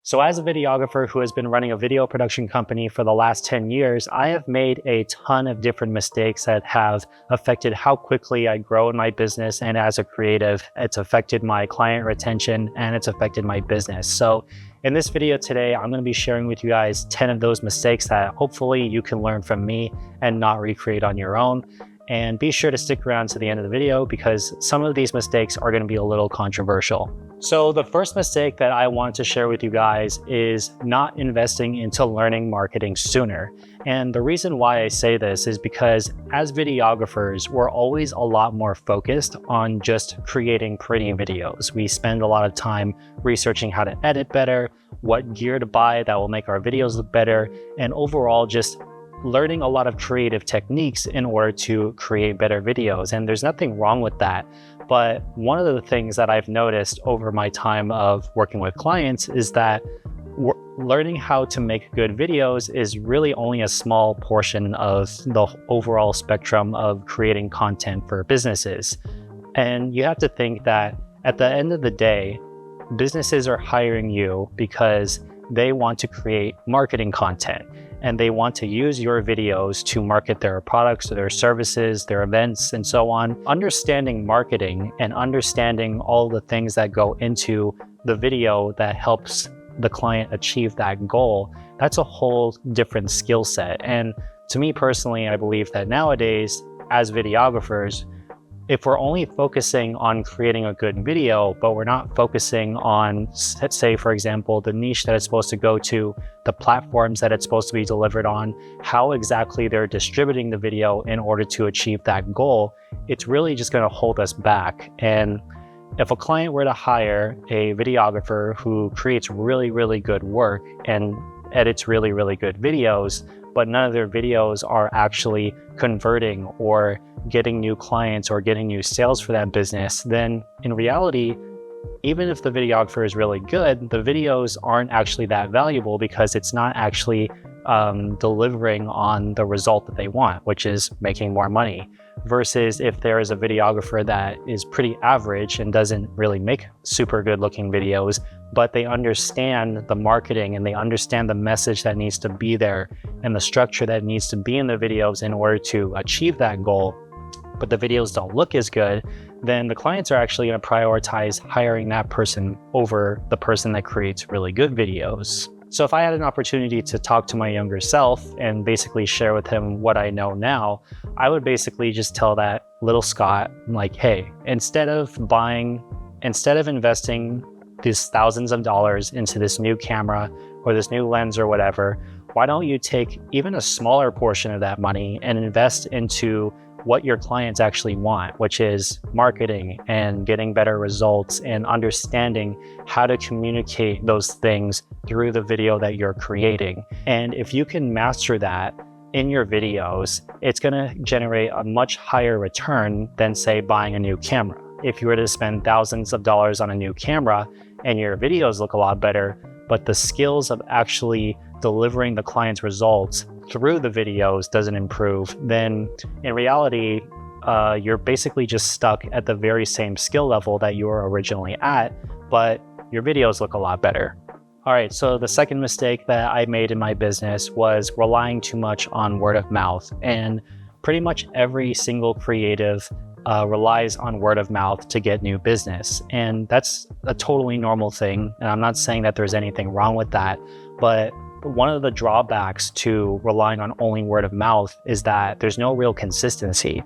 So as a videographer who has been running a video production company for the last 10 years, I have made a ton of different mistakes that have affected how quickly I grow in my business. And as a creative, it's affected my client retention and it's affected my business. So in this video today, I'm going to be sharing with you guys 10 of those mistakes that hopefully you can learn from me and not recreate on your own. And be sure to stick around to the end of the video because some of these mistakes are going to be a little controversial. So the first mistake that I want to share with you guys is not investing into learning marketing sooner. And the reason why I say this is because as videographers, we're always a lot more focused on just creating pretty videos. We spend a lot of time researching how to edit better, what gear to buy that will make our videos look better, and overall just learning a lot of creative techniques in order to create better videos. And there's nothing wrong with that. But one of the things that I've noticed over my time of working with clients is that learning how to make good videos is really only a small portion of the overall spectrum of creating content for businesses. And you have to think that at the end of the day, businesses are hiring you because they want to create marketing content and they want to use your videos to market their products or their services, their events, and so on. Understanding marketing and understanding all the things that go into the video that helps the client achieve that goal, that's a whole different skill set. And to me personally, I believe that nowadays, as videographers, if we're only focusing on creating a good video, but we're not focusing on, let's say, for example, the niche that it's supposed to go to, the platforms that it's supposed to be delivered on, how exactly they're distributing the video in order to achieve that goal, it's really just going to hold us back. And if a client were to hire a videographer who creates really, really good work and edits really, really good videos, but none of their videos are actually converting or getting new clients or getting new sales for that business, then in reality, even if the videographer is really good, the videos aren't actually that valuable because it's not actually delivering on the result that they want, which is making more money. Versus if there is a videographer that is pretty average and doesn't really make super good looking videos, but they understand the marketing and they understand the message that needs to be there and the structure that needs to be in the videos in order to achieve that goal, but the videos don't look as good, then the clients are actually going to prioritize hiring that person over the person that creates really good videos. So if I had an opportunity to talk to my younger self and basically share with him what I know now, I would basically just tell that little Scott, like, hey, instead of investing these thousands of dollars into this new camera or this new lens or whatever, why don't you take even a smaller portion of that money and invest into what your clients actually want, which is marketing and getting better results and understanding how to communicate those things through the video that you're creating. And if you can master that in your videos, it's going to generate a much higher return than, say, buying a new camera. If you were to spend thousands of dollars on a new camera and your videos look a lot better, but the skills of actually delivering the client's results through the videos doesn't improve, then in reality, you're basically just stuck at the very same skill level that you were originally at, but your videos look a lot better. All right, so the second mistake that I made in my business was relying too much on word of mouth. And pretty much every single creative relies on word of mouth to get new business. And that's a totally normal thing. And I'm not saying that there's anything wrong with that, but one of the drawbacks to relying on only word of mouth is that there's no real consistency.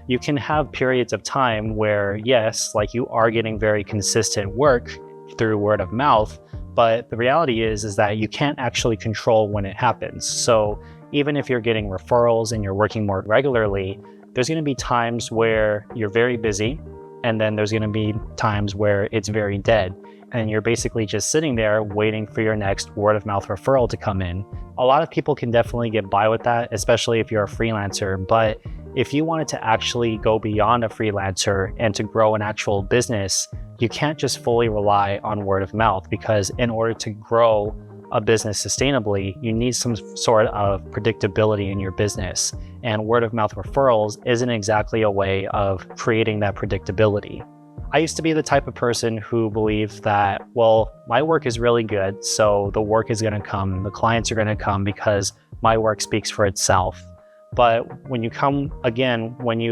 You can have periods of time where, yes, like you are getting very consistent work through word of mouth, but the reality is that you can't actually control when it happens. So even if you're getting referrals and you're working more regularly, there's going to be times where you're very busy, and then there's going to be times where it's very dead. And you're basically just sitting there waiting for your next word of mouth referral to come in. A lot of people can definitely get by with that, especially if you're a freelancer. But if you wanted to actually go beyond a freelancer and to grow an actual business, you can't just fully rely on word of mouth, because in order to grow a business sustainably, you need some sort of predictability in your business. And word of mouth referrals isn't exactly a way of creating that predictability. I used to be the type of person who believed that, well, my work is really good, so the work is going to come, the clients are going to come because my work speaks for itself. But when you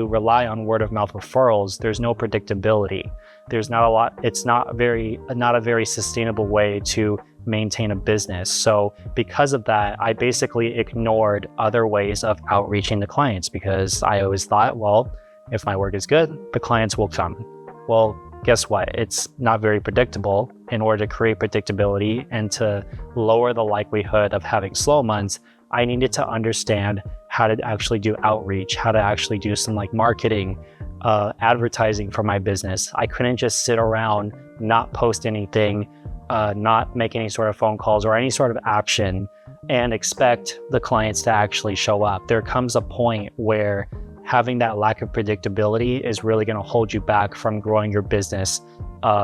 rely on word of mouth referrals, there's no predictability. There's not a lot, it's not a very sustainable way to maintain a business. So because of that, I basically ignored other ways of outreaching to clients because I always thought, well, if my work is good, the clients will come. Well, guess what? It's not very predictable. In order to create predictability and to lower the likelihood of having slow months, I needed to understand how to actually do outreach, how to actually do some marketing, advertising for my business. I couldn't just sit around, not post anything, not make any sort of phone calls or any sort of action and expect the clients to actually show up. There comes a point where having that lack of predictability is really going to hold you back from growing your business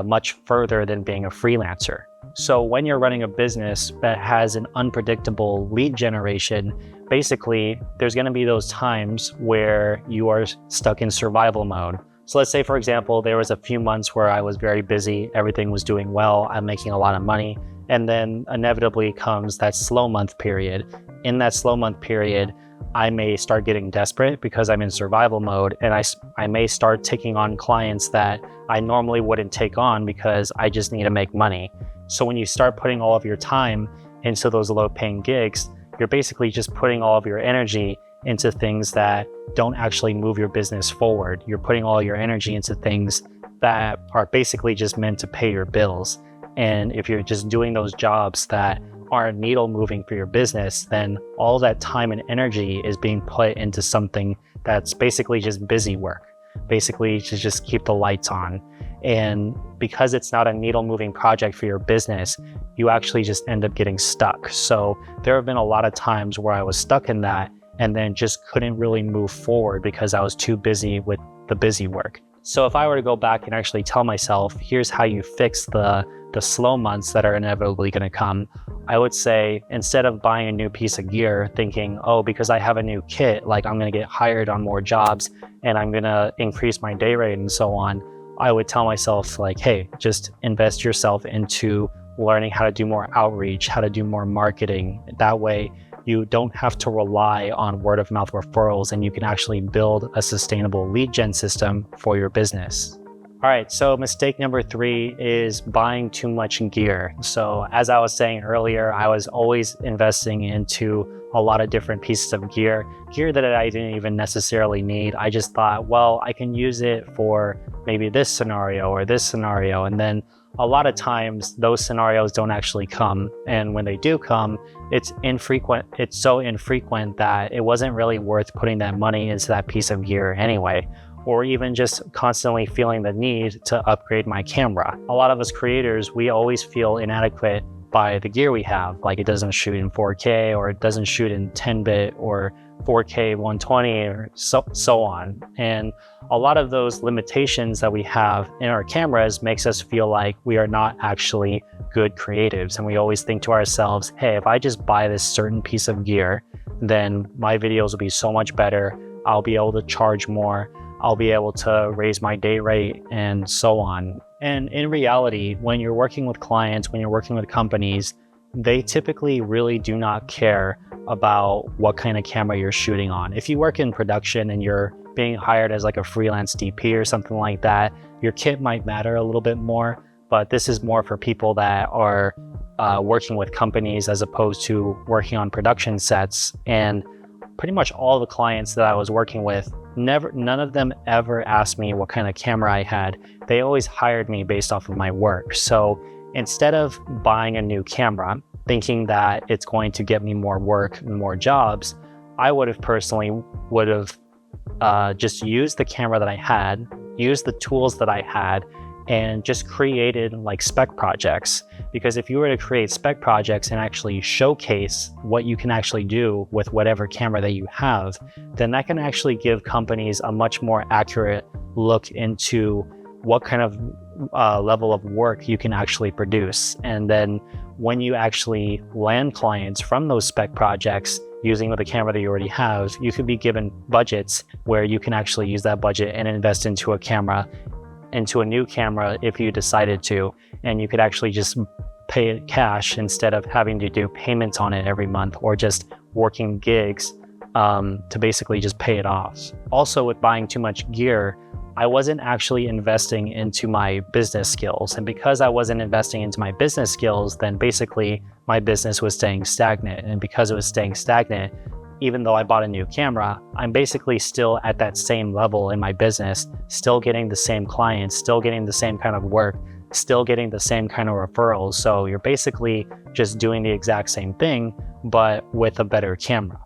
much further than being a freelancer. So when you're running a business that has an unpredictable lead generation, basically there's going to be those times where you are stuck in survival mode. So let's say, for example, there was a few months where I was very busy, everything was doing well, I'm making a lot of money, and then inevitably comes that slow month period. In that slow month period, I may start getting desperate because I'm in survival mode, and I may start taking on clients that I normally wouldn't take on because I just need to make money. So when you start putting all of your time into those low-paying gigs, you're basically just putting all of your energy into things that don't actually move your business forward. You're putting all your energy into things that are basically just meant to pay your bills. And if you're just doing those jobs that aren't needle moving for your business, then all that time and energy is being put into something that's basically just busy work, basically to just keep the lights on. And because it's not a needle moving project for your business, you actually just end up getting stuck. So there have been a lot of times where I was stuck in that and then just couldn't really move forward because I was too busy with the busy work. So if I were to go back and actually tell myself, here's how you fix the slow months that are inevitably going to come, I would say, instead of buying a new piece of gear thinking, oh, because I have a new kit, I'm going to get hired on more jobs and I'm going to increase my day rate and so on, I would tell myself hey, just invest yourself into learning how to do more outreach, how to do more marketing. That way you don't have to rely on word of mouth referrals and you can actually build a sustainable lead gen system for your business. All right, so mistake number 3 is buying too much gear. So as I was saying earlier, I was always investing into a lot of different pieces of gear that I didn't even necessarily need. I just thought, well, I can use it for maybe this scenario or this scenario. And then a lot of times those scenarios don't actually come. And when they do come, it's infrequent. It's so infrequent that it wasn't really worth putting that money into that piece of gear anyway, or even just constantly feeling the need to upgrade my camera. A lot of us creators, we always feel inadequate by the gear we have. It doesn't shoot in 4K or it doesn't shoot in 10-bit or 4K 120 or so on. And a lot of those limitations that we have in our cameras makes us feel like we are not actually good creatives. And we always think to ourselves, hey, if I just buy this certain piece of gear, then my videos will be so much better. I'll be able to charge more. I'll be able to raise my day rate and so on. And in reality, when you're working with clients, when you're working with companies, they typically really do not care about what kind of camera you're shooting on. If you work in production and you're being hired as a freelance DP or something like that, your kit might matter a little bit more, but this is more for people that are working with companies as opposed to working on production sets. And pretty much all the clients that I was working with, none of them ever asked me what kind of camera I had. They always hired me based off of my work. So instead of buying a new camera, thinking that it's going to get me more work and more jobs, I would have just used the camera that I had, used the tools that I had, and just created spec projects. Because if you were to create spec projects and actually showcase what you can actually do with whatever camera that you have, then that can actually give companies a much more accurate look into what kind of level of work you can actually produce. And then when you actually land clients from those spec projects using the camera that you already have, you could be given budgets where you can actually use that budget and invest into a camera into a new camera if you decided to, and you could actually just pay it cash instead of having to do payments on it every month or just working gigs to basically just pay it off. Also, with buying too much gear, I wasn't actually investing into my business skills. And because I wasn't investing into my business skills, then basically my business was staying stagnant. And because it was staying stagnant, even though I bought a new camera, I'm basically still at that same level in my business, still getting the same clients, still getting the same kind of work, still getting the same kind of referrals. So you're basically just doing the exact same thing, but with a better camera.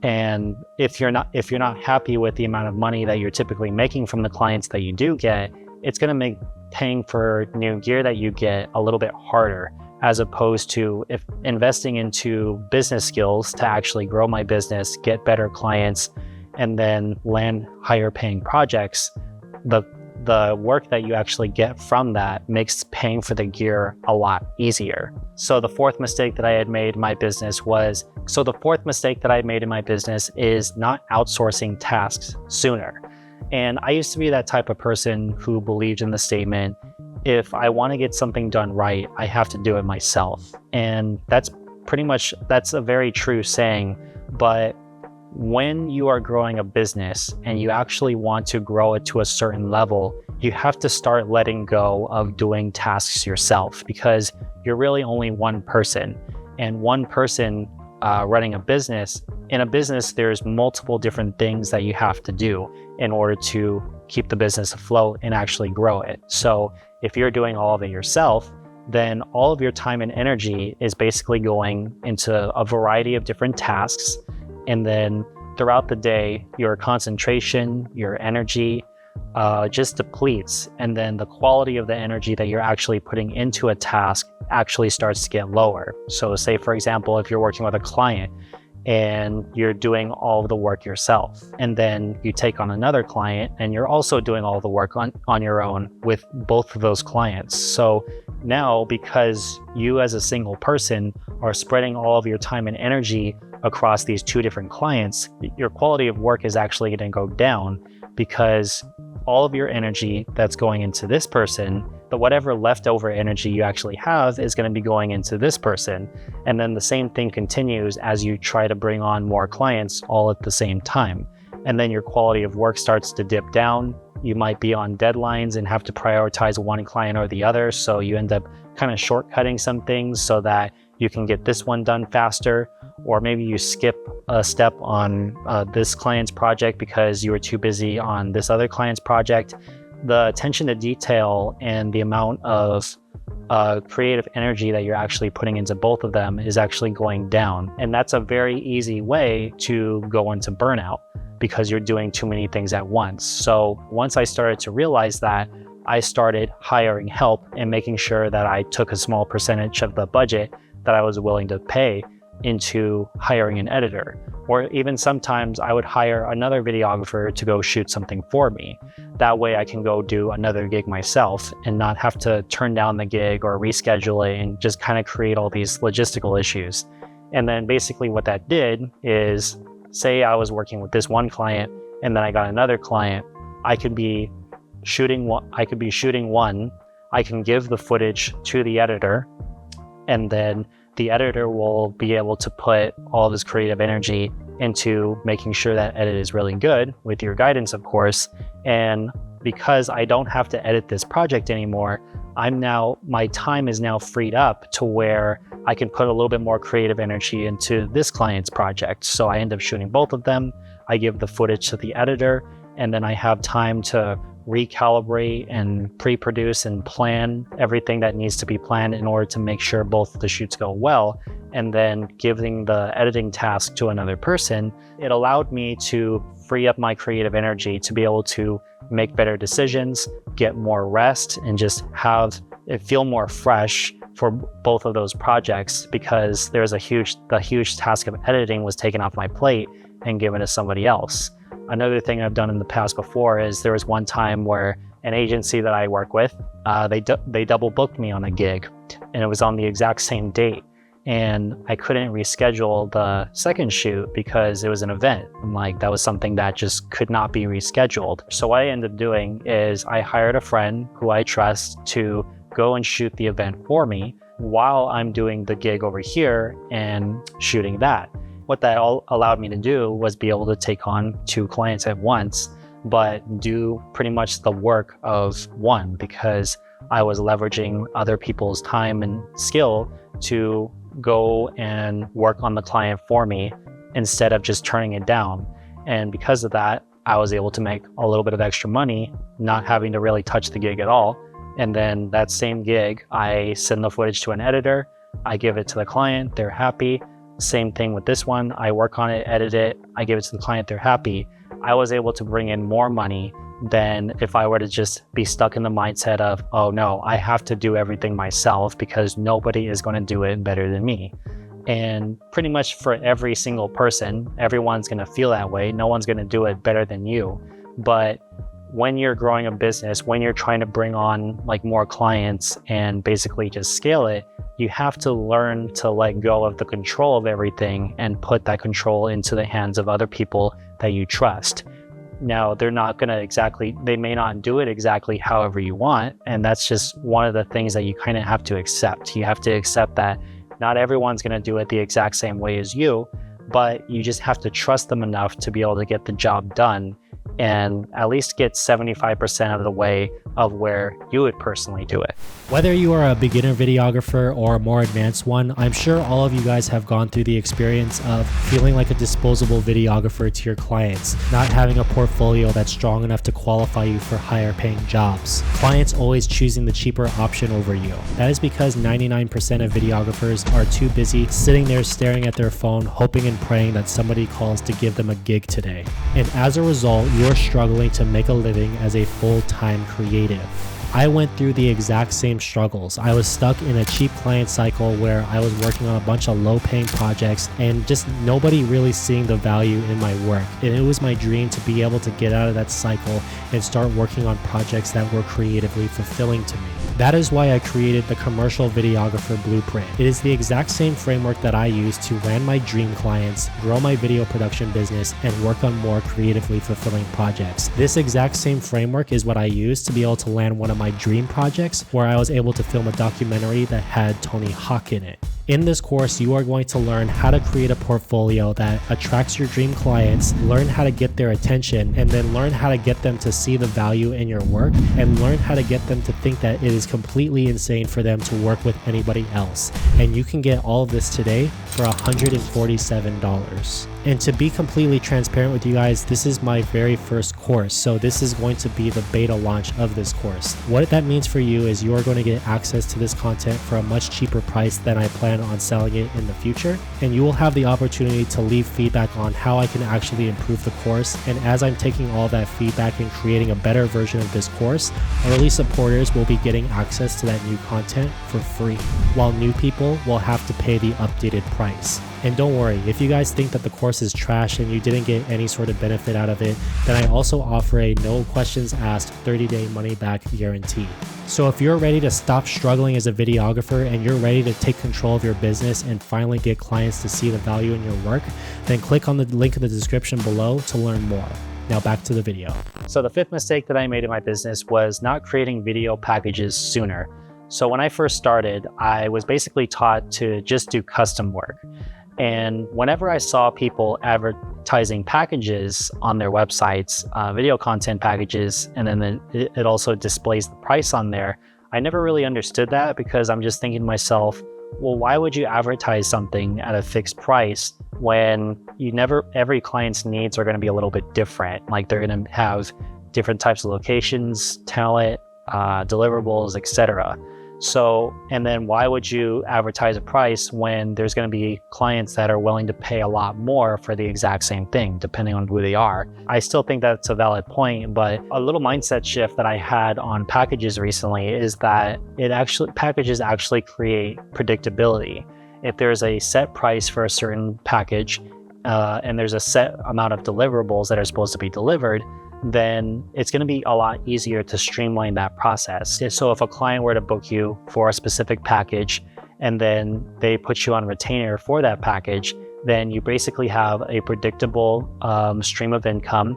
And if you're not happy with the amount of money that you're typically making from the clients that you do get, it's going to make paying for new gear that you get a little bit harder, as opposed to if investing into business skills to actually grow my business, get better clients, and then land higher paying projects. The work that you actually get from that makes paying for the gear a lot easier. So the fourth mistake that I had made in my business is not outsourcing tasks sooner. And I used to be that type of person who believed in the statement, if I want to get something done right, I have to do it myself. And that's a very true saying, but when you are growing a business and you actually want to grow it to a certain level, you have to start letting go of doing tasks yourself, because you're really only one person. And one person running a business, in a business, there's multiple different things that you have to do in order to keep the business afloat and actually grow it. So if you're doing all of it yourself, then all of your time and energy is basically going into a variety of different tasks. And then throughout the day, your concentration, your energy just depletes. And then the quality of the energy that you're actually putting into a task actually starts to get lower. So say, for example, if you're working with a client and you're doing all of the work yourself, and then you take on another client and you're also doing all the work on your own with both of those clients. So now, because you as a single person are spreading all of your time and energy across these two different clients, your quality of work is actually going to go down, because all of your energy that's going into this person, but whatever leftover energy you actually have is going to be going into this person. And then the same thing continues as you try to bring on more clients all at the same time. And then your quality of work starts to dip down. You might be on deadlines and have to prioritize one client or the other. So you end up kind of shortcutting some things so that you can get this one done faster. Or maybe you skip a step on this client's project because you were too busy on this other client's project. The attention to detail and the amount of creative energy that you're actually putting into both of them is actually going down. And that's a very easy way to go into burnout, because you're doing too many things at once. So once I started to realize that, I started hiring help and making sure that I took a small percentage of the budget that I was willing to pay into hiring an editor. Or even sometimes I would hire another videographer to go shoot something for me. That way I can go do another gig myself and not have to turn down the gig or reschedule it and just kind of create all these logistical issues. And then basically what that did is, say I was working with this one client and then I got another client, I could be shooting one, I can give the footage to the editor, and then the editor will be able to put all of his creative energy into making sure that edit is really good, with your guidance, of course. And because I don't have to edit this project anymore, my time is now freed up to where I can put a little bit more creative energy into this client's project. So I end up shooting both of them. I give the footage to the editor, and then I have time to recalibrate and pre-produce and plan everything that needs to be planned in order to make sure both of the shoots go well. And then giving the editing task to another person, it allowed me to free up my creative energy to be able to make better decisions, get more rest, and just have it feel more fresh for both of those projects, because the huge task of editing was taken off my plate and given to somebody else. Another thing I've done in the past before is there was one time where an agency that I work with, they double booked me on a gig, and it was on the exact same date. and I couldn't reschedule the second shoot because it was an event. And like that was something that just could not be rescheduled. So what I ended up doing is I hired a friend who I trust to go and shoot the event for me while I'm doing the gig over here and shooting that. What that all allowed me to do was be able to take on 2 clients at once, but do pretty much the work of one, because I was leveraging other people's time and skill to go and work on the client for me instead of just turning it down. And because of that, I was able to make a little bit of extra money, not having to really touch the gig at all. And then that same gig, I send the footage to an editor, I give it to the client, they're happy. Same thing with this one, I work on it, edit it, I give it to the client, they're happy. I was able to bring in more money than if I were to just be stuck in the mindset of, oh no, I have to do everything myself because nobody is going to do it better than me. And pretty much for every single person, everyone's going to feel that way. No one's going to do it better than you. But when you're growing a business, when you're trying to bring on like more clients and basically just scale it, you have to learn to let go of the control of everything and put that control into the hands of other people that you trust. Now, they're not going to they may not do it exactly however you want. And that's just one of the things that you kind of have to accept. You have to accept that not everyone's going to do it the exact same way as you, but you just have to trust them enough to be able to get the job done and at least get 75% of the way of where you would personally do it. Whether you are a beginner videographer or a more advanced one, I'm sure all of you guys have gone through the experience of feeling like a disposable videographer to your clients, not having a portfolio that's strong enough to qualify you for higher paying jobs. Clients always choosing the cheaper option over you. That is because 99% of videographers are too busy sitting there staring at their phone, hoping and praying that somebody calls to give them a gig today. And as a result, you're struggling to make a living as a full-time creative. I went through the exact same struggles. I was stuck in a cheap client cycle where I was working on a bunch of low-paying projects and just nobody really seeing the value in my work. And it was my dream to be able to get out of that cycle and start working on projects that were creatively fulfilling to me. That is why I created the Commercial Videographer Blueprint. It is the exact same framework that I use to land my dream clients, grow my video production business, and work on more creatively fulfilling projects. This exact same framework is what I use to be able to land one of my dream projects, where I was able to film a documentary that had Tony Hawk in it. In this course, you are going to learn how to create a portfolio that attracts your dream clients, learn how to get their attention, and then learn how to get them to see the value in your work, and learn how to get them to think that it is completely insane for them to work with anybody else. And you can get all of this today for $147. And to be completely transparent with you guys, this is my very first course. So this is going to be the beta launch of this course. What that means for you is you are going to get access to this content for a much cheaper price than I plan on selling it in the future. And you will have the opportunity to leave feedback on how I can actually improve the course. And as I'm taking all that feedback and creating a better version of this course, early supporters will be getting access to that new content for free, while new people will have to pay the updated price. And don't worry, if you guys think that the course is trash and you didn't get any sort of benefit out of it, then I also offer a no questions asked 30-day money back guarantee. So if you're ready to stop struggling as a videographer and you're ready to take control of your business and finally get clients to see the value in your work, then click on the link in the description below to learn more. Now back to the video. So the 5th mistake that I made in my business was not creating video packages sooner. So when I first started, I was basically taught to just do custom work. And whenever I saw people advertising packages on their websites, video content packages, and then it also displays the price on there, I never really understood that, because I'm just thinking to myself, well, why would you advertise something at a fixed price when every client's needs are going to be a little bit different? Like they're going to have different types of locations, talent, deliverables, etc. So, and then why would you advertise a price when there's going to be clients that are willing to pay a lot more for the exact same thing, depending on who they are? I still think that's a valid point, but a little mindset shift that I had on packages recently is that packages actually create predictability. If there's a set price for a certain package, and there's a set amount of deliverables that are supposed to be delivered, then it's going to be a lot easier to streamline that process. So if a client were to book you for a specific package and then they put you on retainer for that package, then you basically have a predictable stream of income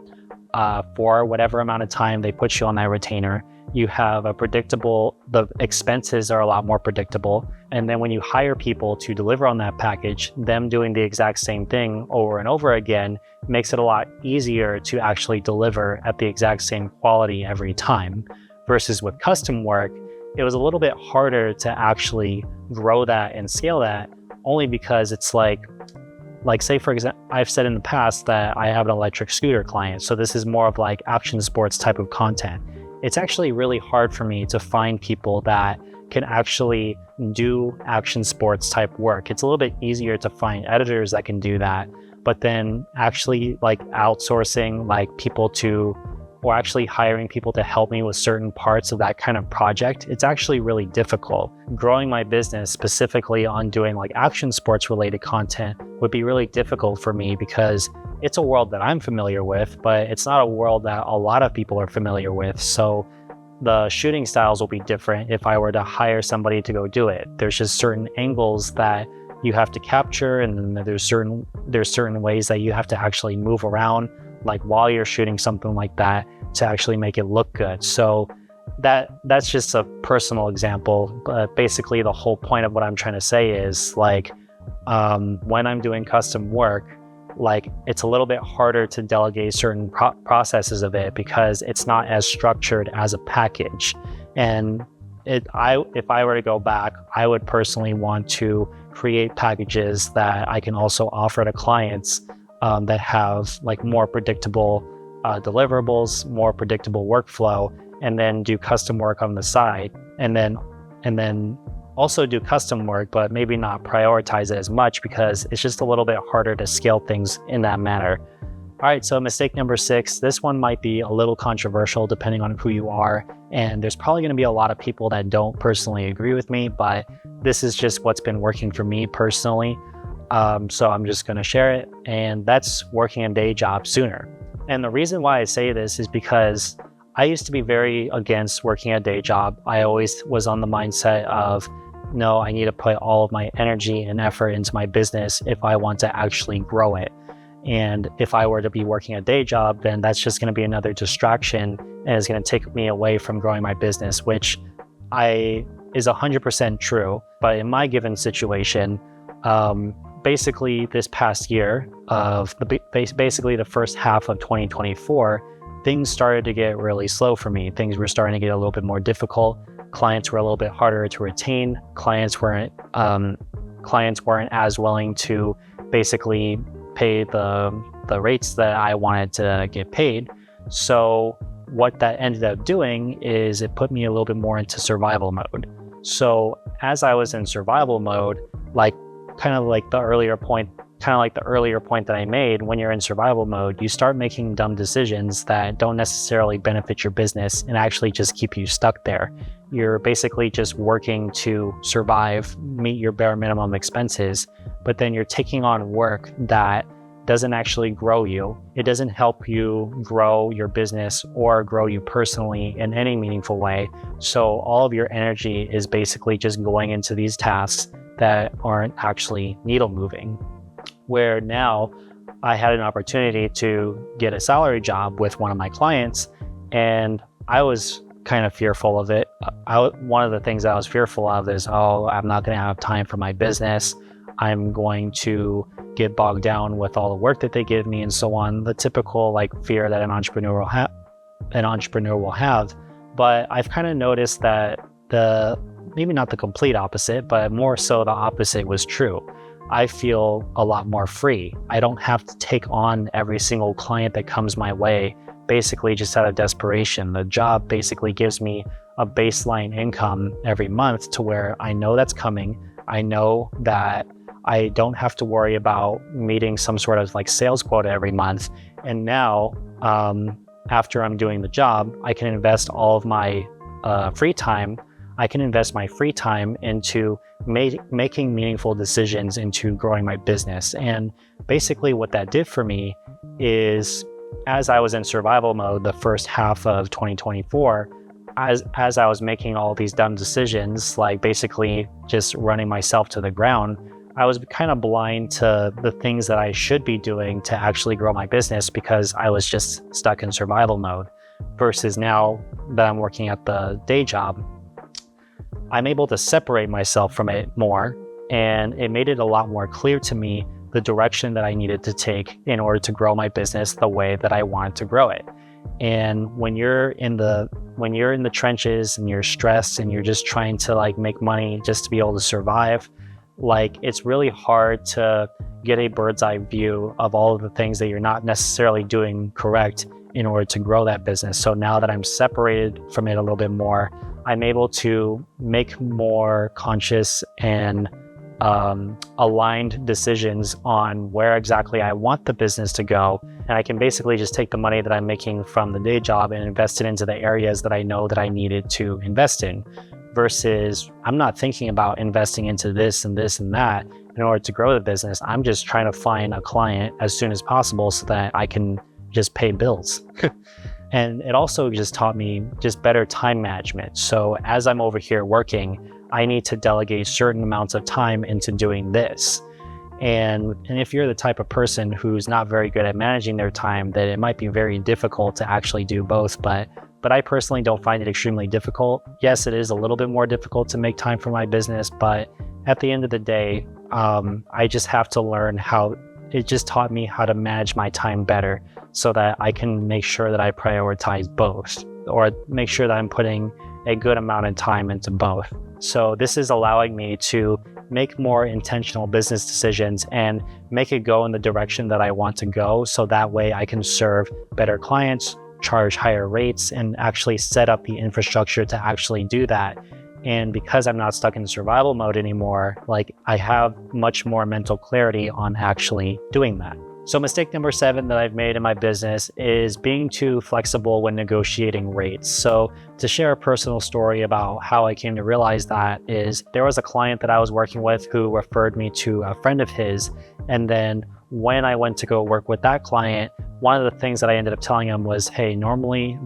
for whatever amount of time they put you on that retainer. You have the expenses are a lot more predictable. And then when you hire people to deliver on that package, them doing the exact same thing over and over again makes it a lot easier to actually deliver at the exact same quality every time. Versus with custom work, it was a little bit harder to actually grow that and scale that, only because it's like say for example, I've said in the past that I have an electric scooter client. So this is more of like action sports type of content. It's actually really hard for me to find people that can actually do action sports type work. It's a little bit easier to find editors that can do that, but then actually like outsourcing like people to, or actually hiring people to help me with certain parts of that kind of project, it's actually really difficult. Growing my business specifically on doing like action sports related content would be really difficult for me because it's a world that I'm familiar with, but it's not a world that a lot of people are familiar with. So the shooting styles will be different if I were to hire somebody to go do it. There's just certain angles that you have to capture, and then there's certain ways that you have to actually move around, like while you're shooting something like that, to actually make it look good. So that's just a personal example, but basically the whole point of what I'm trying to say is like when I'm doing custom work, like it's a little bit harder to delegate certain processes of it because it's not as structured as a package. And if I were to go back, I would personally want to create packages that I can also offer to clients that have like more predictable deliverables, more predictable workflow, and then do custom work on the side, and then also do custom work, but maybe not prioritize it as much because it's just a little bit harder to scale things in that manner. All right, so mistake number 6, this one might be a little controversial depending on who you are, and there's probably going to be a lot of people that don't personally agree with me, but this is just what's been working for me personally. So I'm just going to share it, and that's working a day job sooner. And the reason why I say this is because I used to be very against working a day job. I always was on the mindset of, no, I need to put all of my energy and effort into my business if I want to actually grow it. And if I were to be working a day job, then that's just going to be another distraction and it's going to take me away from growing my business, which is 100% true. But in my given situation, basically this past year basically the first half of 2024, things started to get really slow for me. Things were starting to get a little bit more difficult. Clients were a little bit harder to retain. Clients weren't as willing to basically pay the rates that I wanted to get paid. So what that ended up doing is it put me a little bit more into survival mode. So as I was in survival mode, kind of like the earlier point that I made, when you're in survival mode, you start making dumb decisions that don't necessarily benefit your business and actually just keep you stuck there. You're basically just working to survive, meet your bare minimum expenses, but then you're taking on work that doesn't actually grow you. It doesn't help you grow your business or grow you personally in any meaningful way. So all of your energy is basically just going into these tasks that aren't actually needle moving. Where now I had an opportunity to get a salary job with one of my clients, and I was kind of fearful of it. One of the things I was fearful of is, I'm not going to have time for my business. I'm going to get bogged down with all the work that they give me and so on. The typical fear that an entrepreneur will have. But I've kind of noticed that maybe not the complete opposite, but more so the opposite was true. I feel a lot more free. I don't have to take on every single client that comes my way, basically just out of desperation. The job basically gives me a baseline income every month to where I know that's coming. I know that I don't have to worry about meeting some sort of sales quota every month. And now, after I'm doing the job, I can invest all of my free time. I can invest my free time into making meaningful decisions into growing my business. And basically what that did for me is, as I was in survival mode the first half of 2024, as I was making all these dumb decisions, like basically just running myself to the ground, I was kind of blind to the things that I should be doing to actually grow my business because I was just stuck in survival mode. Versus now that I'm working at the day job, I'm able to separate myself from it more, and it made it a lot more clear to me the direction that I needed to take in order to grow my business the way that I wanted to grow it. And when you're in the trenches and you're stressed and you're just trying to like make money just to be able to survive, like it's really hard to get a bird's eye view of all of the things that you're not necessarily doing correct in order to grow that business. So now that I'm separated from it a little bit more, I'm able to make more conscious and aligned decisions on where exactly I want the business to go. And I can basically just take the money that I'm making from the day job and invest it into the areas that I know that I needed to invest in, versus I'm not thinking about investing into this and this and that in order to grow the business. I'm just trying to find a client as soon as possible so that I can just pay bills. And it also just taught me just better time management. So as I'm over here working, I need to delegate certain amounts of time into doing this. And if you're the type of person who's not very good at managing their time, then it might be very difficult to actually do both. But I personally don't find it extremely difficult. Yes, it is a little bit more difficult to make time for my business, but at the end of the day, I just have to learn how. It just taught me how to manage my time better so that I can make sure that I prioritize both, or make sure that I'm putting a good amount of time into both. So this is allowing me to make more intentional business decisions and make it go in the direction that I want to go. So that way I can serve better clients, charge higher rates, and actually set up the infrastructure to actually do that. And because I'm not stuck in survival mode anymore, like I have much more mental clarity on actually doing that. So mistake number 7 that I've made in my business is being too flexible when negotiating rates. So to share a personal story about how I came to realize that is, there was a client that I was working with who referred me to a friend of his. And then when I went to go work with that client, one of the things that I ended up telling him was, hey, normally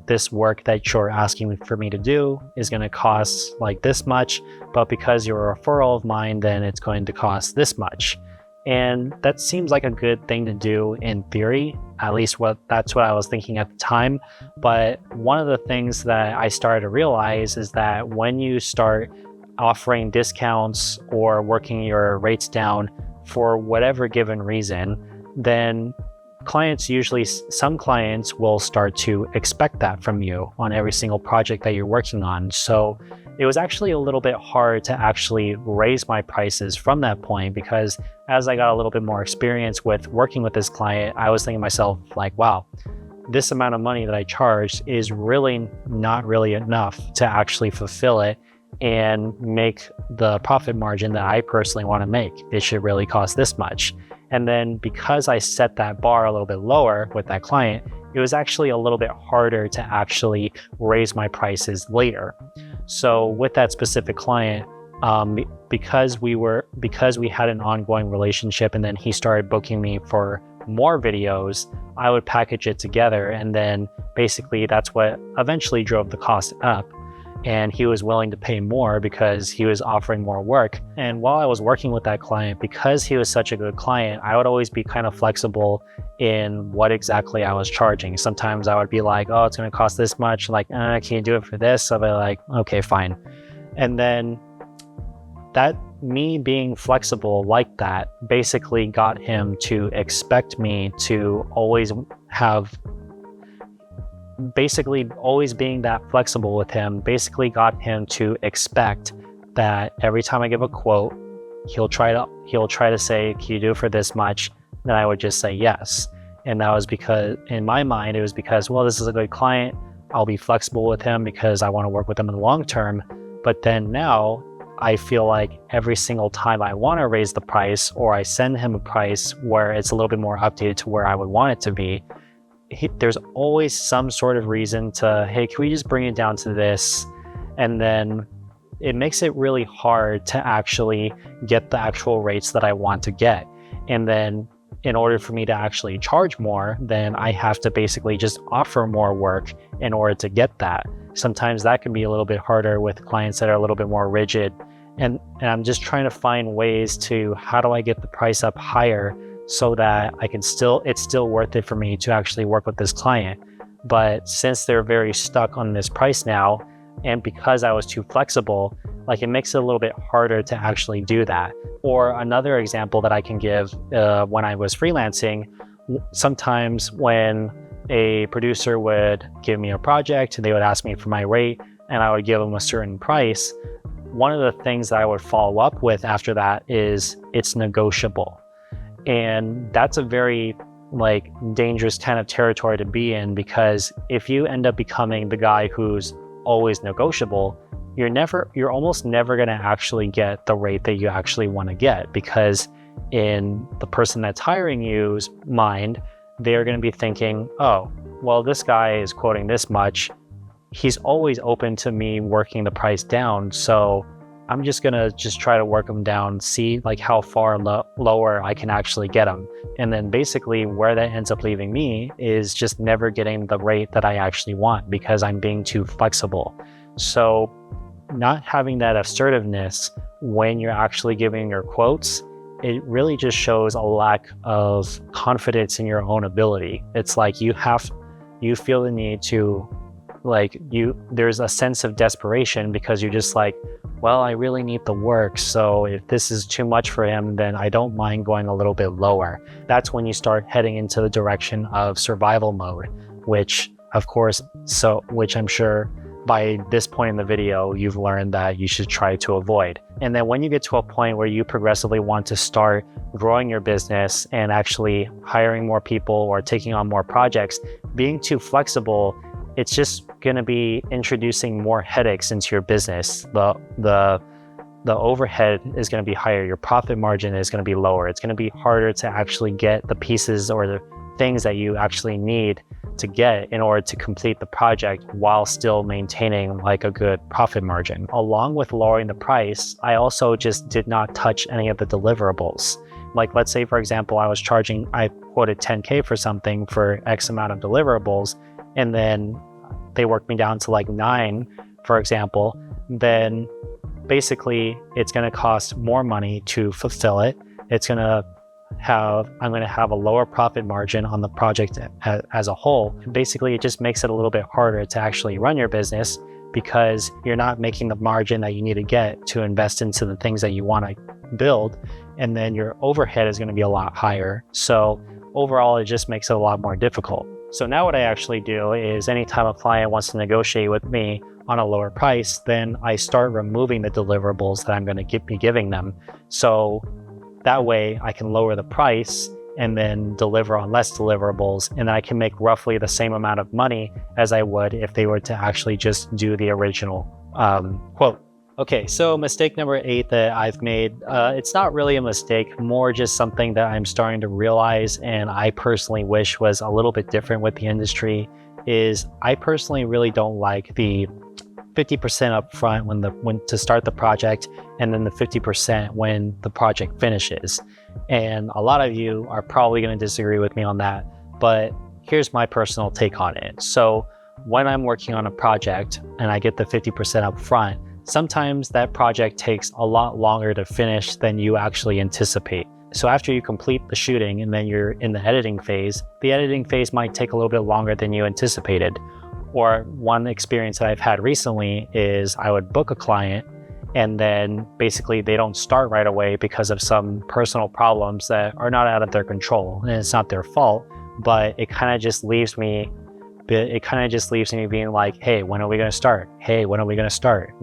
this work that you're asking for me to do is going to cost like this much, but because you're a referral of mine, then it's going to cost this much. And that seems like a good thing to do in theory, at least that's what I was thinking at the time. But one of the things that I started to realize is that when you start offering discounts or working your rates down for whatever given reason, then some clients will start to expect that from you on every single project that you're working on. So it was actually a little bit hard to actually raise my prices from that point, because as I got a little bit more experience with working with this client, I was thinking to myself like, wow, this amount of money that I charged is really not really enough to actually fulfill it and make the profit margin that I personally want to make. It should really cost this much. And then because I set that bar a little bit lower with that client, it was actually a little bit harder to actually raise my prices later. So with that specific client, because we had an ongoing relationship, and then he started booking me for more videos, I would package it together, and then basically that's what eventually drove the cost up. And he was willing to pay more because he was offering more work. And while I was working with that client, because he was such a good client, I would always be kind of flexible in what exactly I was charging. Sometimes I would be like, oh, it's going to cost this much. Like, can you do it for this? So I'd be like, okay, fine. And then that me being flexible like that basically got him to expect me to always being that flexible with him basically got him to expect that every time I give a quote, he'll try to say, can you do it for this much? Then I would just say yes. And that was because in my mind, it was because, well, this is a good client. I'll be flexible with him because I want to work with him in the long term. But then now I feel like every single time I want to raise the price, or I send him a price where it's a little bit more updated to where I would want it to be, there's always some sort of reason to, hey, can we just bring it down to this? And then it makes it really hard to actually get the actual rates that I want to get. And then in order for me to actually charge more, then I have to basically just offer more work in order to get that. Sometimes that can be a little bit harder with clients that are a little bit more rigid. And I'm just trying to find ways to, how do I get the price up higher so that it's still worth it for me to actually work with this client. But since they're very stuck on this price now, and because I was too flexible, like, it makes it a little bit harder to actually do that. Or another example that I can give, when I was freelancing, sometimes when a producer would give me a project, they would ask me for my rate and I would give them a certain price. One of the things that I would follow up with after that is, it's negotiable. And that's a very dangerous kind of territory to be in, because if you end up becoming the guy who's always negotiable, you're almost never going to actually get the rate that you actually want to get, because in the person that's hiring you's mind, they're going to be thinking, oh, well, this guy is quoting this much. He's always open to me working the price down. So I'm just going to try to work him down, see how far lower I can actually get him. And then basically where that ends up leaving me is just never getting the rate that I actually want, because I'm being too flexible. So not having that assertiveness when you're actually giving your quotes, it really just shows a lack of confidence in your own ability. It's like you feel the need to, there's a sense of desperation, because you're just like, well, I really need the work. So if this is too much for him, then I don't mind going a little bit lower. That's when you start heading into the direction of survival mode, which I'm sure by this point in the video, you've learned that you should try to avoid. And then when you get to a point where you progressively want to start growing your business and actually hiring more people or taking on more projects, being too flexible, it's just going to be introducing more headaches into your business. The overhead is going to be higher. Your profit margin is going to be lower. It's going to be harder to actually get the pieces or the things that you actually need to get in order to complete the project while still maintaining a good profit margin. Along with lowering the price, I also just did not touch any of the deliverables. Let's say, for example, I quoted 10K for something for X amount of deliverables, and then they worked me down to 9, for example, then basically it's going to cost more money to fulfill it. I'm going to have a lower profit margin on the project as a whole. Basically, it just makes it a little bit harder to actually run your business, because you're not making the margin that you need to get to invest into the things that you want to build. And then your overhead is going to be a lot higher. So overall, it just makes it a lot more difficult. So now what I actually do is, anytime a client wants to negotiate with me on a lower price, then I start removing the deliverables that I'm going to be giving them. So that way I can lower the price and then deliver on less deliverables, and I can make roughly the same amount of money as I would if they were to actually just do the original quote. Okay, so mistake number 8 that I've made, it's not really a mistake, more just something that I'm starting to realize, and I personally wish was a little bit different with the industry, is I personally really don't like the 50% up front when to start the project, and then the 50% when the project finishes. And a lot of you are probably going to disagree with me on that, but here's my personal take on it. So when I'm working on a project and I get the 50% up front, sometimes that project takes a lot longer to finish than you actually anticipate. So after you complete the shooting and then you're in the editing phase might take a little bit longer than you anticipated. Or one experience that I've had recently is I would book a client and then basically they don't start right away because of some personal problems that are not out of their control, and it's not their fault, but it kind of just leaves me being like, hey, when are we going to start? Hey, when are we going to start?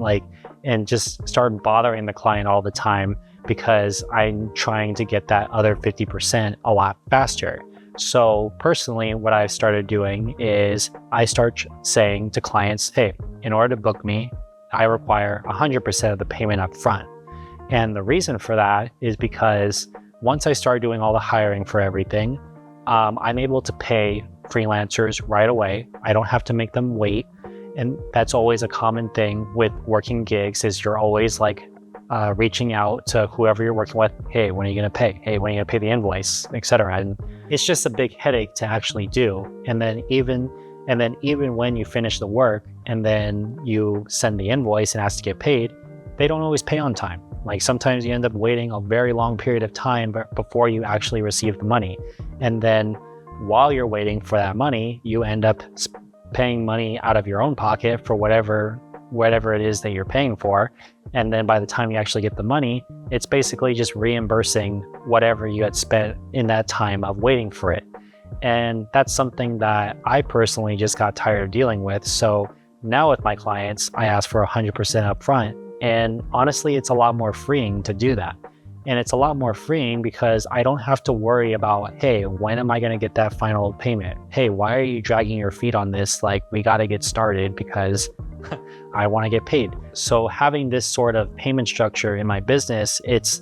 And just start bothering the client all the time because I'm trying to get that other 50% a lot faster. So personally, what I've started doing is I start saying to clients, hey, in order to book me, I require 100% of the payment up front. And the reason for that is because once I start doing all the hiring for everything, I'm able to pay freelancers right away. I don't have to make them wait. And that's always a common thing with working gigs, is you're always reaching out to whoever you're working with. Hey, when are you going to pay? Hey, when are you going to pay the invoice, etc. And it's just a big headache to actually do. And then even when you finish the work and then you send the invoice and ask to get paid, they don't always pay on time. Like sometimes you end up waiting a very long period of time before you actually receive the money. And then while you're waiting for that money, you end up paying money out of your own pocket for whatever it is that you're paying for. And then by the time you actually get the money, it's basically just reimbursing whatever you had spent in that time of waiting for it. And that's something that I personally just got tired of dealing with. So now with my clients, I ask for 100% upfront. And honestly, it's a lot more freeing to do that. And it's a lot more freeing because I don't have to worry about, hey, when am I going to get that final payment? Hey, why are you dragging your feet on this? Like, we got to get started because I want to get paid. So having this sort of payment structure in my business, it's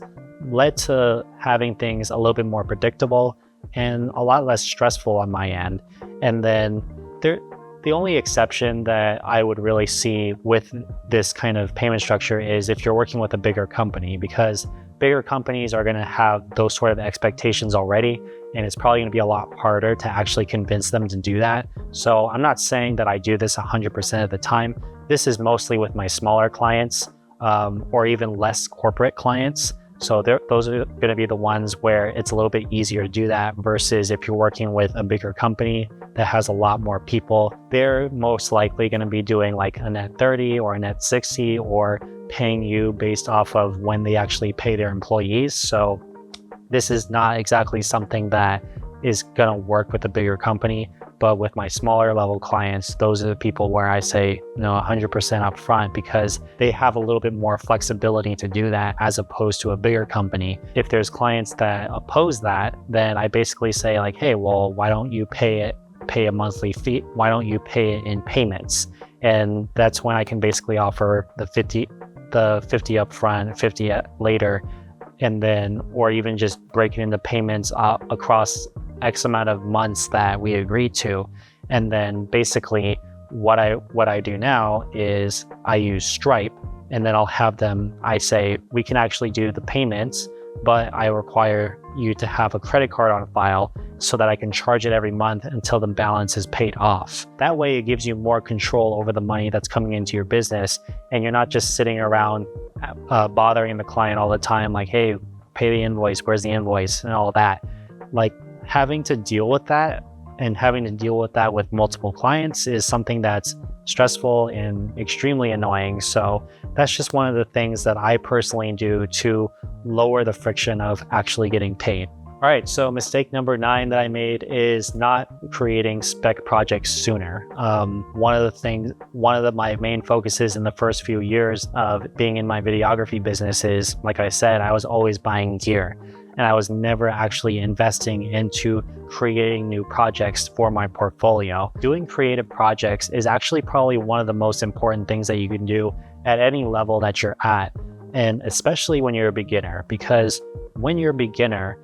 led to having things a little bit more predictable and a lot less stressful on my end. And then the only exception that I would really see with this kind of payment structure is if you're working with a bigger company, because bigger companies are going to have those sort of expectations already, and it's probably going to be a lot harder to actually convince them to do that. So I'm not saying that I do this 100% of the time. This is mostly with my smaller clients or even less corporate clients. So those are going to be the ones where it's a little bit easier to do that versus if you're working with a bigger company that has a lot more people. They're most likely going to be doing like a net 30 or a net 60 or paying you based off of when they actually pay their employees. So this is not exactly something that is going to work with a bigger company. But with my smaller level clients, those are the people where I say, 100% upfront because they have a little bit more flexibility to do that as opposed to a bigger company. If there's clients that oppose that, then I basically say like, hey, well, why don't you pay a monthly fee? Why don't you pay it in payments? And that's when I can basically offer the 50 upfront, 50 later, and then, or even just break it into payments across X amount of months that we agreed to. And then basically what I do now is I use Stripe, and then I'll have them, I say, we can actually do the payments, but I require you to have a credit card on file so that I can charge it every month until the balance is paid off. That way it gives you more control over the money that's coming into your business, and you're not just sitting around bothering the client all the time like, hey, pay the invoice, where's the invoice, and all that. Like, having to deal with that with multiple clients is something that's stressful and extremely annoying. So that's just one of the things that I personally do to lower the friction of actually getting paid. All right, so mistake number 9 that I made is not creating spec projects sooner. One of my main focuses in the first few years of being in my videography business is, like I said, I was always buying gear. And I was never actually investing into creating new projects for my portfolio. Doing creative projects is actually probably one of the most important things that you can do at any level that you're at. And especially when you're a beginner, because when you're a beginner,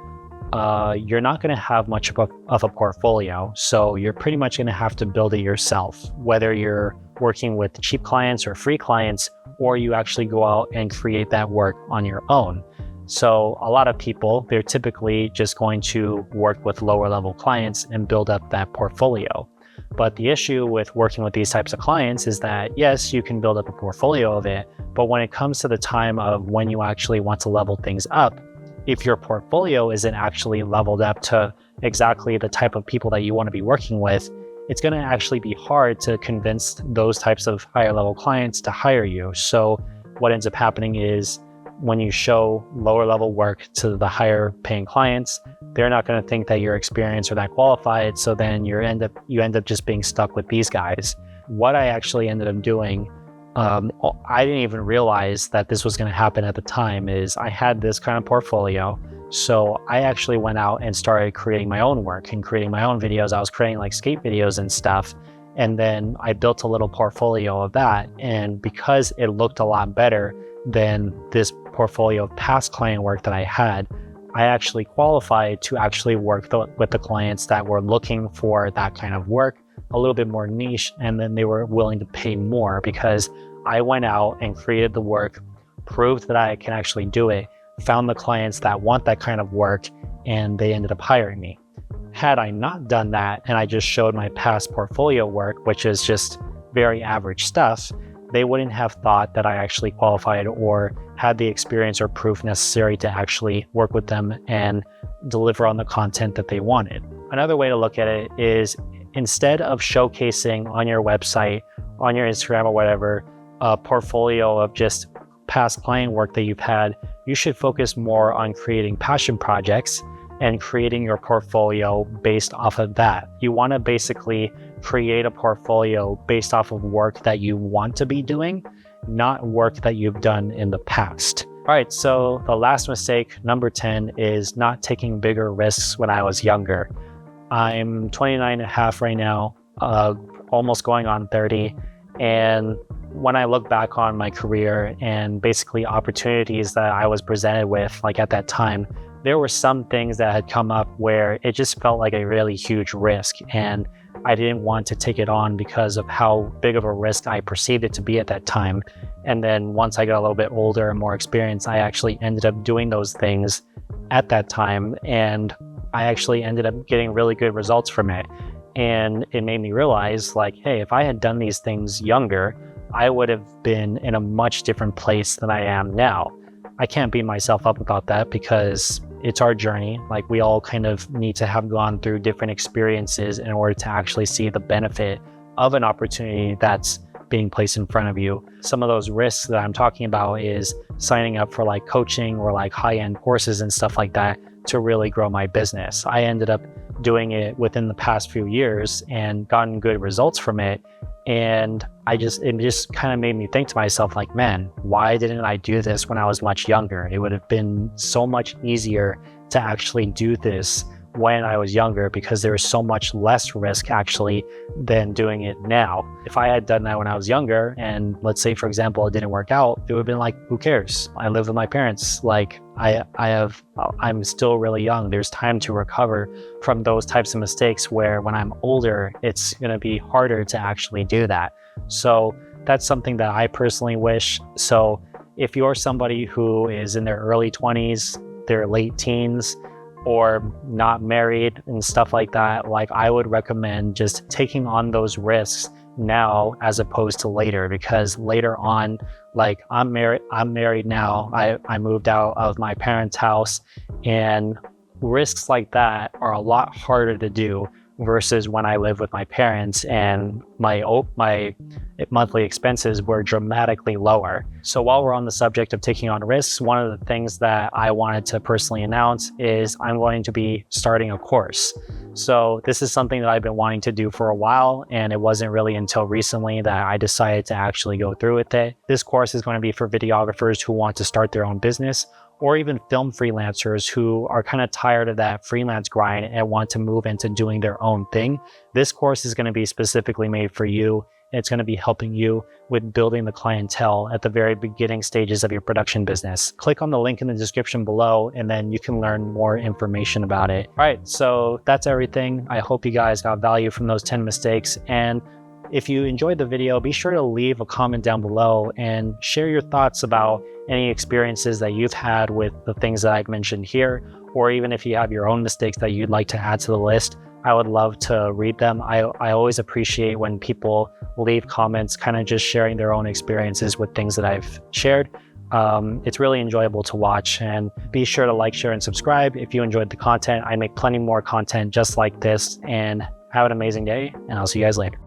you're not going to have much of a portfolio. So you're pretty much going to have to build it yourself, whether you're working with cheap clients or free clients, or you actually go out and create that work on your own. So a lot of people, they're typically just going to work with lower level clients and build up that portfolio. But the issue with working with these types of clients is that, yes, you can build up a portfolio of it, but when it comes to the time of when you actually want to level things up, if your portfolio isn't actually leveled up to exactly the type of people that you want to be working with, it's going to actually be hard to convince those types of higher level clients to hire you. So what ends up happening is when you show lower level work to the higher paying clients, they're not going to think that you're experienced or that qualified. So then you end up just being stuck with these guys. What I actually ended up doing, I didn't even realize that this was going to happen at the time, is I had this kind of portfolio. So I actually went out and started creating my own work and creating my own videos. I was creating like skate videos and stuff. And then I built a little portfolio of that. And because it looked a lot better than this portfolio of past client work that I had, I actually qualified to actually work with the clients that were looking for that kind of work, a little bit more niche, and then they were willing to pay more because I went out and created the work proved that I can actually do it, found the clients that want that kind of work, and they ended up hiring me. Had I not done that and I just showed my past portfolio work, which is just very average stuff, they wouldn't have thought that I actually qualified or had the experience or proof necessary to actually work with them and deliver on the content that they wanted. Another way to look at it is, instead of showcasing on your website, on your Instagram or whatever, a portfolio of just past client work that you've had, you should focus more on creating passion projects and creating your portfolio based off of that. You want to basically create a portfolio based off of work that you want to be doing, not work that you've done in the past. All right, so the last mistake, number 10, is not taking bigger risks when I was younger. I'm 29 and a half right now, almost going on 30. And when I look back on my career and basically opportunities that I was presented with, like at that time, there were some things that had come up where it just felt like a really huge risk, and I didn't want to take it on because of how big of a risk I perceived it to be at that time. And then once I got a little bit older and more experienced, I actually ended up doing those things at that time, and I actually ended up getting really good results from it. And it made me realize, like, hey, if I had done these things younger, I would have been in a much different place than I am now. I can't beat myself up about that because it's our journey. Like, we all kind of need to have gone through different experiences in order to actually see the benefit of an opportunity that's being placed in front of you. Some of those risks that I'm talking about is signing up for like coaching or like high-end courses and stuff like that to really grow my business. I ended up doing it within the past few years and gotten good results from it. And it just kind of made me think to myself, like, man, why didn't I do this when I was much younger? It would have been so much easier to actually do this when I was younger, because there was so much less risk actually than doing it now. If I had done that when I was younger, and let's say, for example, it didn't work out, it would have been like, who cares? I live with my parents. Like, I'm still really young. There's time to recover from those types of mistakes, where when I'm older, it's going to be harder to actually do that. So that's something that I personally wish. So if you're somebody who is in their early 20s, their late teens, or not married and stuff like that, like, I would recommend just taking on those risks now as opposed to later, because later on, like, I'm married now. I moved out of my parents' house, and risks like that are a lot harder to do versus when I lived with my parents, and my monthly expenses were dramatically lower. So while we're on the subject of taking on risks, one of the things that I wanted to personally announce is I'm going to be starting a course. So this is something that I've been wanting to do for a while, and it wasn't really until recently that I decided to actually go through with it. This course is going to be for videographers who want to start their own business, or even film freelancers who are kind of tired of that freelance grind and want to move into doing their own thing. This course is going to be specifically made for you. It's going to be helping you with building the clientele at the very beginning stages of your production business. Click on the link in the description below, and then you can learn more information about it. All right, so that's everything. I hope you guys got value from those 10 mistakes. And if you enjoyed the video, be sure to leave a comment down below and share your thoughts about any experiences that you've had with the things that I've mentioned here, or even if you have your own mistakes that you'd like to add to the list. I would love to read them. I always appreciate when people leave comments kind of just sharing their own experiences with things that I've shared. It's really enjoyable to watch, and be sure to like, share, and subscribe if you enjoyed the content. I make plenty more content just like this, and have an amazing day, and I'll see you guys later.